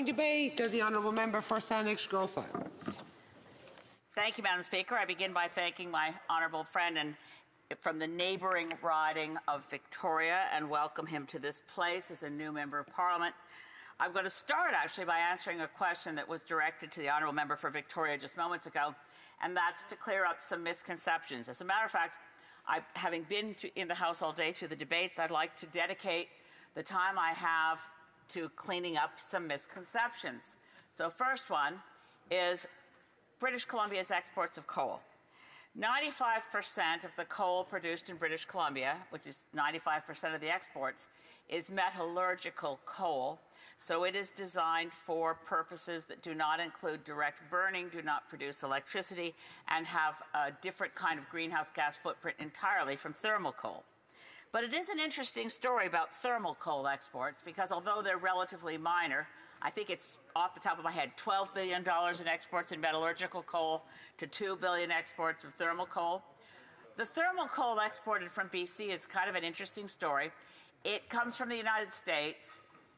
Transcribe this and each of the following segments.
Debate, the Honourable Member for Saanich Golfo. Thank you, Madam Speaker. I begin by thanking my honourable friend and from the neighbouring riding of Victoria and welcome him to this place as a new Member of Parliament. I'm going to start actually by answering a question that was directed to the Honourable Member for Victoria just moments ago, and that's to clear up some misconceptions. As a matter of fact, having been in the House all day through the debates, I'd like to dedicate the time I have to cleaning up some misconceptions. So first one is British Columbia's exports of coal. 95% of the coal produced in British Columbia, which is 95% of the exports, is metallurgical coal. So it is designed for purposes that do not include direct burning, do not produce electricity, and have a different kind of greenhouse gas footprint entirely from thermal coal. But it is an interesting story about thermal coal exports because although they're relatively minor, I think it's off the top of my head, $12 billion in exports in metallurgical coal to $2 billion exports of thermal coal. The thermal coal exported from BC is kind of an interesting story. It comes from the United States.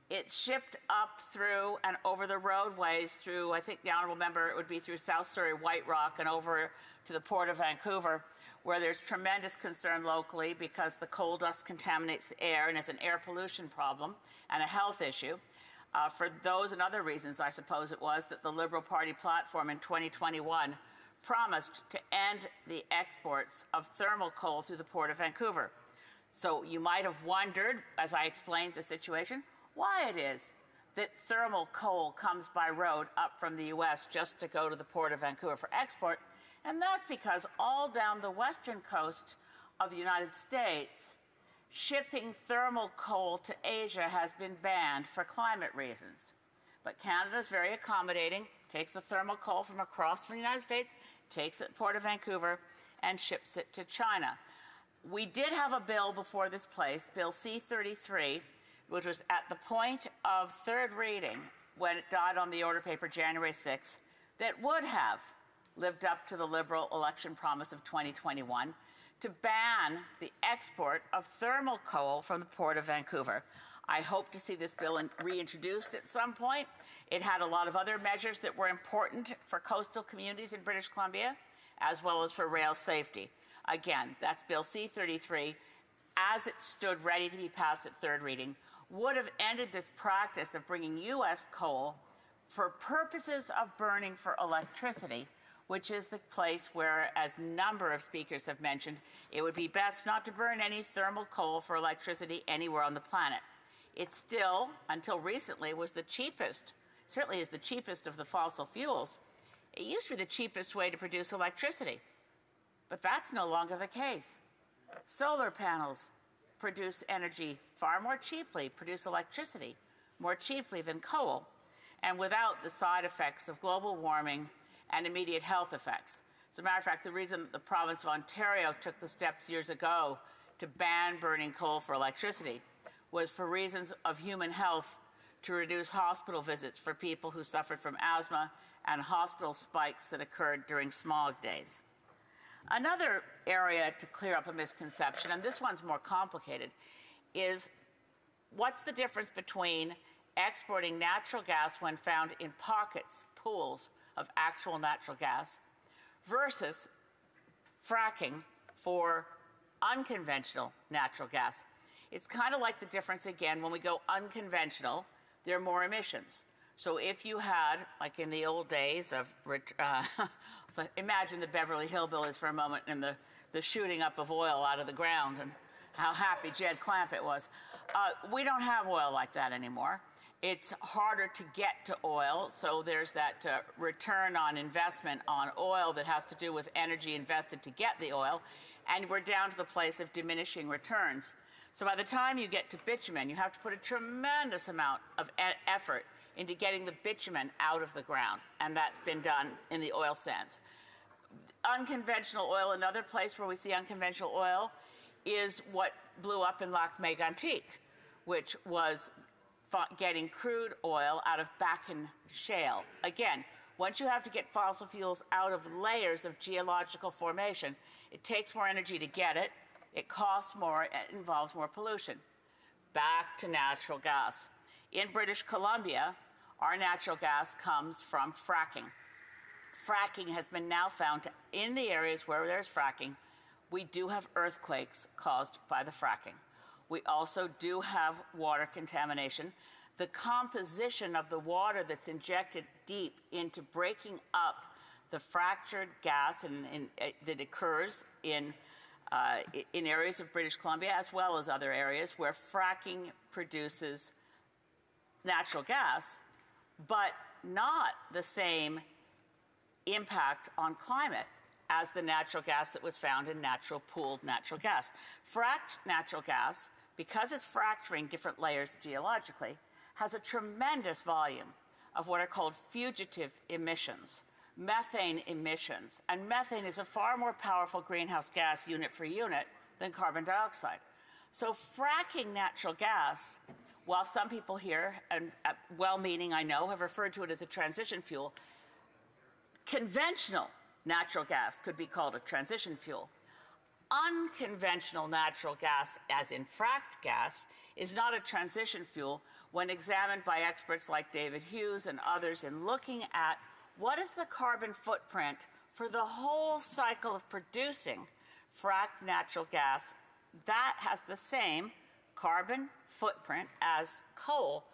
It's shipped up through and over the roadways through, I think the Honourable Member, it would be through South Surrey, White Rock, and over to the Port of Vancouver, where there's tremendous concern locally because the coal dust contaminates the air and is an air pollution problem and a health issue. For those and other reasons, I suppose it was, that the Liberal Party platform in 2021 promised to end the exports of thermal coal through the Port of Vancouver. So you might have wondered, as I explained the situation, why it is that thermal coal comes by road up from the U.S. just to go to the Port of Vancouver for export. And that's because all down the western coast of the United States, shipping thermal coal to Asia has been banned for climate reasons. But Canada is very accommodating, takes the thermal coal from across the United States, takes it to the Port of Vancouver, and ships it to China. We did have a bill before this place, Bill C-33, which was at the point of third reading when it died on the order paper January 6th, that would have lived up to the Liberal election promise of 2021 to ban the export of thermal coal from the Port of Vancouver. I hope to see this bill reintroduced at some point. It had a lot of other measures that were important for coastal communities in British Columbia, as well as for rail safety. Again, that's Bill C-33, as it stood ready to be passed at third reading, would have ended this practice of bringing U.S. coal for purposes of burning for electricity, which is the place where, as a number of speakers have mentioned, it would be best not to burn any thermal coal for electricity anywhere on the planet. It still, until recently, was the cheapest, certainly is the cheapest of the fossil fuels. It used to be the cheapest way to produce electricity, but that's no longer the case. Solar panels produce energy far more cheaply, produce electricity more cheaply than coal, and without the side effects of global warming and immediate health effects. As a matter of fact, the reason that the province of Ontario took the steps years ago to ban burning coal for electricity was for reasons of human health, to reduce hospital visits for people who suffered from asthma and hospital spikes that occurred during smog days. Another area to clear up a misconception, and this one's more complicated, is what's the difference between exporting natural gas when found in pockets, pools of actual natural gas, versus fracking for unconventional natural gas. It's kind of like the difference again, when we go unconventional, there are more emissions. So if you had, like in the old days of, imagine the Beverly Hillbillies for a moment and the shooting up of oil out of the ground and how happy Jed Clampett was. We don't have oil like that anymore. It's harder to get to oil, so there's that return on investment on oil that has to do with energy invested to get the oil, and we're down to the place of diminishing returns. So by the time you get to bitumen, you have to put a tremendous amount of effort into getting the bitumen out of the ground, and that's been done in the oil sands. Unconventional oil, another place where we see unconventional oil, is what blew up in Lac Mégantic, which was getting crude oil out of Bakken shale. Again, once you have to get fossil fuels out of layers of geological formation, it takes more energy to get it, it costs more, it involves more pollution. Back to natural gas. In British Columbia, our natural gas comes from fracking. Fracking has been now found to, in the areas where there's fracking, we do have earthquakes caused by the fracking. We also do have water contamination. The composition of the water that's injected deep into breaking up the fractured gas that occurs in areas of British Columbia, as well as other areas where fracking produces natural gas, but not the same impact on climate as the natural gas that was found in pooled natural gas. Fracked natural gas, because it's fracturing different layers geologically, has a tremendous volume of what are called fugitive emissions, methane emissions. And methane is a far more powerful greenhouse gas unit for unit than carbon dioxide. So fracking natural gas, while some people here, and well-meaning I know, have referred to it as a transition fuel, conventional natural gas could be called a transition fuel. Unconventional natural gas, as in fracked gas, is not a transition fuel when examined by experts like David Hughes and others in looking at what is the carbon footprint for the whole cycle of producing fracked natural gas that has the same carbon footprint as coal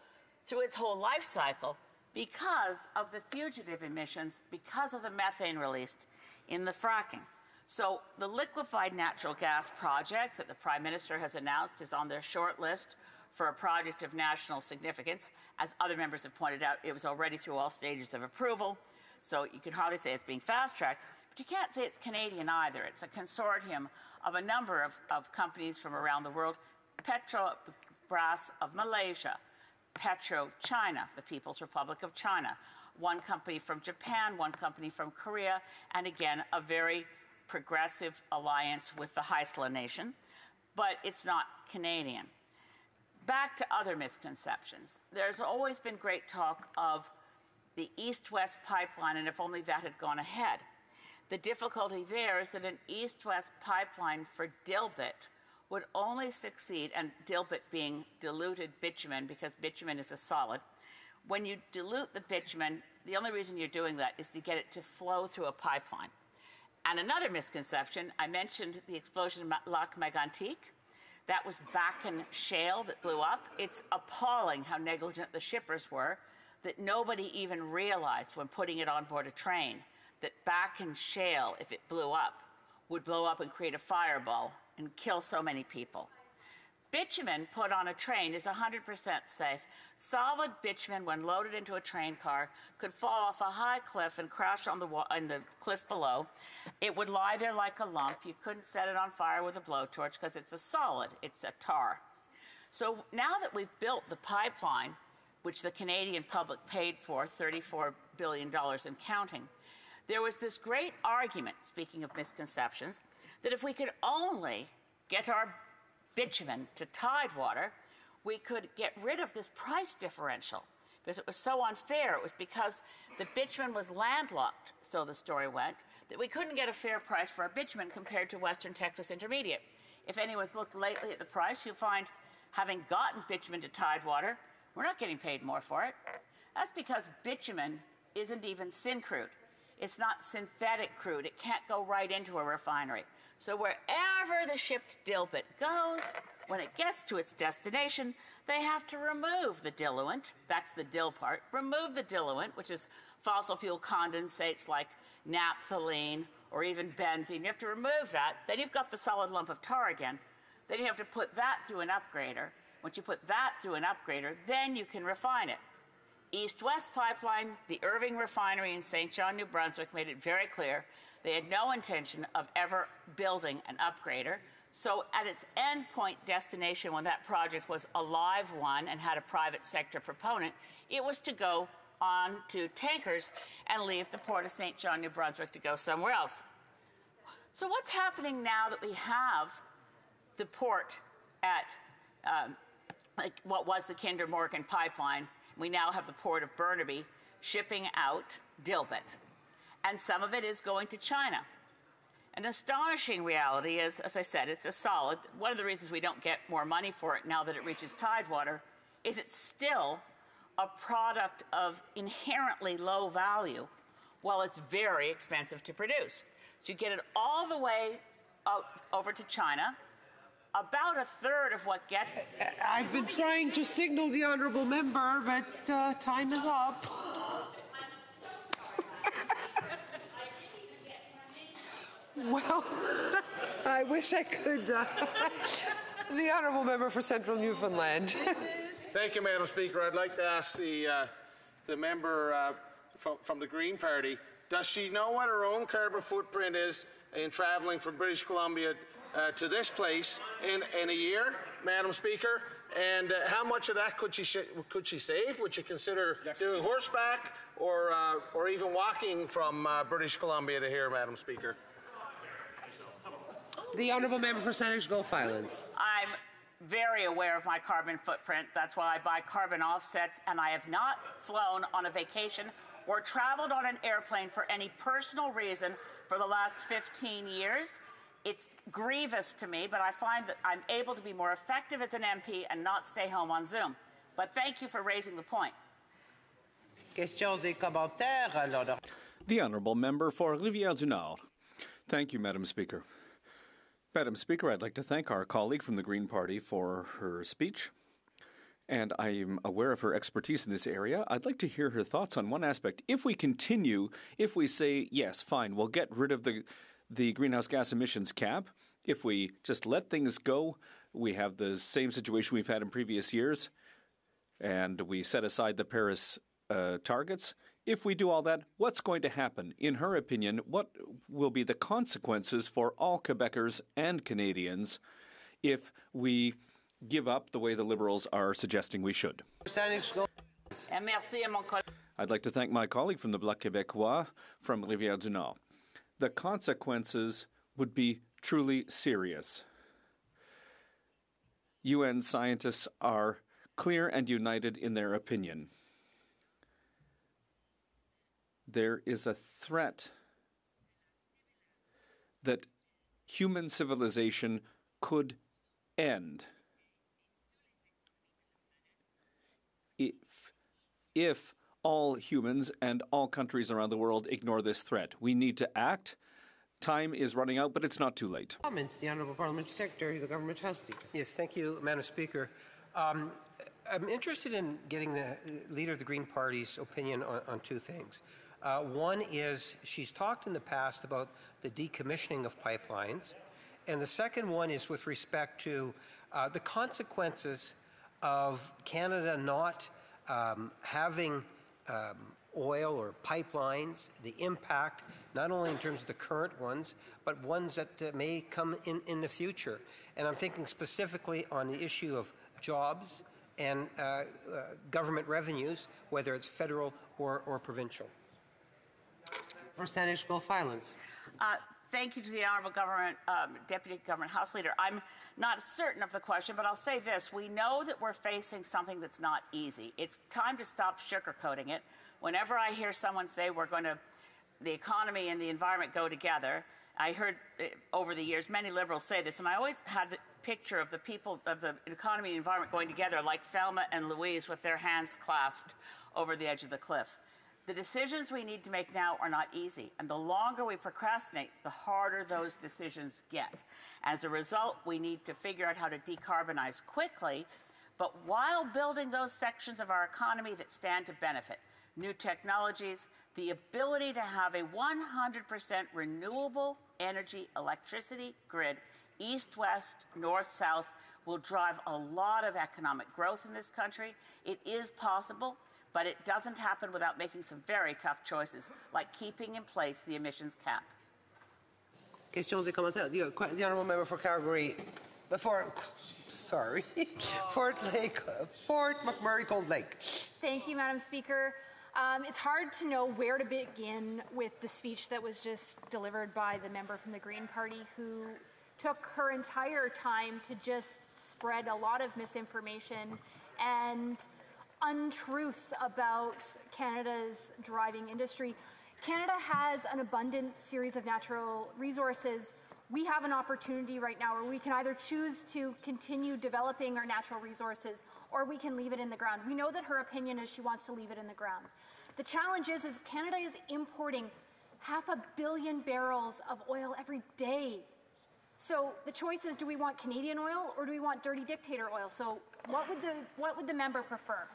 through its whole life cycle because of the fugitive emissions, because of the methane released in the fracking. So the liquefied natural gas project that the Prime Minister has announced is on their short list for a project of national significance. As other members have pointed out, it was already through all stages of approval, so you can hardly say it's being fast-tracked, but you can't say it's Canadian either. It's a consortium of a number of companies from around the world. Petrobras of Malaysia, PetroChina, the People's Republic of China, one company from Japan, one company from Korea, and again, a very progressive alliance with the Haisla nation, but it's not Canadian. Back to other misconceptions. There's always been great talk of the East-West pipeline, and if only that had gone ahead. The difficulty there is that an East-West pipeline for dilbit would only succeed, and dilbit being diluted bitumen, because bitumen is a solid. When you dilute the bitumen, the only reason you're doing that is to get it to flow through a pipeline. And another misconception, I mentioned the explosion in Lac Mégantic. That was Bakken shale that blew up. It's appalling how negligent the shippers were, that nobody even realized when putting it on board a train that Bakken shale, if it blew up, would blow up and create a fireball and kill so many people. Bitumen put on a train is 100% safe. Solid bitumen, when loaded into a train car, could fall off a high cliff and crash on the cliff below. It would lie there like a lump. You couldn't set it on fire with a blowtorch because it's a solid. It's a tar. So now that we've built the pipeline, which the Canadian public paid for, $34 billion and counting, there was this great argument, speaking of misconceptions, that if we could only get our bitumen to Tidewater, we could get rid of this price differential because it was so unfair. It was because the bitumen was landlocked, so the story went, that we couldn't get a fair price for our bitumen compared to Western Texas Intermediate. If anyone's looked lately at the price, you'll find, having gotten bitumen to Tidewater, we're not getting paid more for it. That's because bitumen isn't even syncrude. It's not synthetic crude. It can't go right into a refinery. So wherever the shipped dilbit goes, when it gets to its destination, they have to remove the diluent. That's the dill part. Remove the diluent, which is fossil fuel condensates like naphthalene or even benzene. You have to remove that. Then you've got the solid lump of tar again. Then you have to put that through an upgrader. Once you put that through an upgrader, then you can refine it. East-West Pipeline, the Irving Refinery in St. John, New Brunswick, made it very clear they had no intention of ever building an upgrader. So at its endpoint destination, when that project was a live one and had a private sector proponent, it was to go on to tankers and leave the port of St. John, New Brunswick to go somewhere else. So what's happening now that we have the port at like what was the Kinder Morgan pipeline? We now have the port of Burnaby shipping out dilbit. And some of it is going to China. An astonishing reality is, as I said, it's a solid. One of the reasons we don't get more money for it now that it reaches Tidewater is it's still a product of inherently low value while it's very expensive to produce. So you get it all the way out over to China. About a third of what gets... I've been trying to signal the honourable member, but time is up. Well, I wish I could. The honourable member for Central Newfoundland. Thank you, Madam Speaker. I'd like to ask the member from the Green Party, does she know what her own carbon footprint is in travelling from British Columbia to this place in a year, Madam Speaker? And how much of that could she save? Would she consider doing horseback or even walking from British Columbia to here, Madam Speaker? The honourable member for Saanich Gulf Islands. I'm very aware of my carbon footprint. That's why I buy carbon offsets, and I have not flown on a vacation or traveled on an airplane for any personal reason for the last 15 years. It's grievous to me, but I find that I'm able to be more effective as an MP and not stay home on Zoom. But thank you for raising the point. Questions et commentaires. The honourable member for Rivière-du-Nord. Thank you, Madam Speaker. Madam Speaker, I'd like to thank our colleague from the Green Party for her speech, and I am aware of her expertise in this area. I'd like to hear her thoughts on one aspect. If we say, yes, fine, we'll get rid of the greenhouse gas emissions cap, if we just let things go, we have the same situation we've had in previous years, and we set aside the Paris targets. If we do all that, what's going to happen? In her opinion, what will be the consequences for all Quebecers and Canadians if we give up the way the Liberals are suggesting we should? I'd like to thank my colleague from the Bloc Québécois from Rivière-du-Nord. The consequences would be truly serious. UN scientists are clear and united in their opinion. There is a threat that human civilization could end if all humans and all countries around the world ignore this threat. We need to act. Time is running out, but it's not too late. Comments, the Honourable Parliamentary Secretary, the Government Trustee. Yes, thank you, Madam Speaker. I'm interested in getting the Leader of the Green Party's opinion on two things. One is she's talked in the past about the decommissioning of pipelines, and the second one is with respect to the consequences of Canada not having oil or pipelines, the impact not only in terms of the current ones, but ones that may come in the future. And I'm thinking specifically on the issue of jobs and government revenues, whether it's federal or provincial. For Saanich Gulf Islands. Thank you to the Honourable Deputy Government House Leader. I'm not certain of the question, but I'll say this. We know that we're facing something that's not easy. It's time to stop sugarcoating it. Whenever I hear someone say the economy and the environment go together, I heard over the years many Liberals say this, and I always had the picture of the people of the economy and the environment going together like Thelma and Louise with their hands clasped over the edge of the cliff. The decisions we need to make now are not easy, and the longer we procrastinate, the harder those decisions get. As a result, we need to figure out how to decarbonize quickly, but while building those sections of our economy that stand to benefit. New technologies, the ability to have a 100% renewable energy electricity grid, east-west, north-south, will drive a lot of economic growth in this country. It is possible, but it doesn't happen without making some very tough choices, like keeping in place the emissions cap. Questions et commentaires. The Honourable Member for Calgary, Fort McMurray Cold Lake. Thank you, Madam Speaker. It's hard to know where to begin with the speech that was just delivered by the member from the Green Party, who took her entire time to just spread a lot of misinformation and untruths about Canada's driving industry. Canada has an abundant series of natural resources. we have an opportunity right now where we can either choose to continue developing our natural resources or we can leave it in the ground. We know that her opinion is she wants to leave it in the ground. The challenge is Canada is importing 500 million barrels of oil every day. So the choice is, do we want Canadian oil or do we want dirty dictator oil? So what would the member prefer?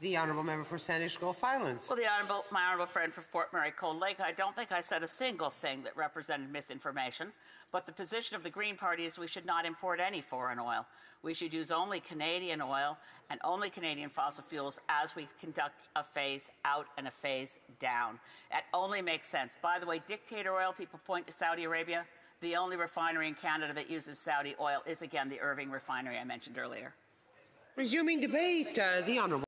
The honourable member for Sandwich Gulf Islands. Well, my honourable friend for Fort Murray Cold Lake, I don't think I said a single thing that represented misinformation, but the position of the Green Party is we should not import any foreign oil. We should use only Canadian oil and only Canadian fossil fuels as we conduct a phase out and a phase down. That only makes sense. By the way, dictator oil, people point to Saudi Arabia. The only refinery in Canada that uses Saudi oil is, again, the Irving refinery I mentioned earlier. Resuming debate, the honourable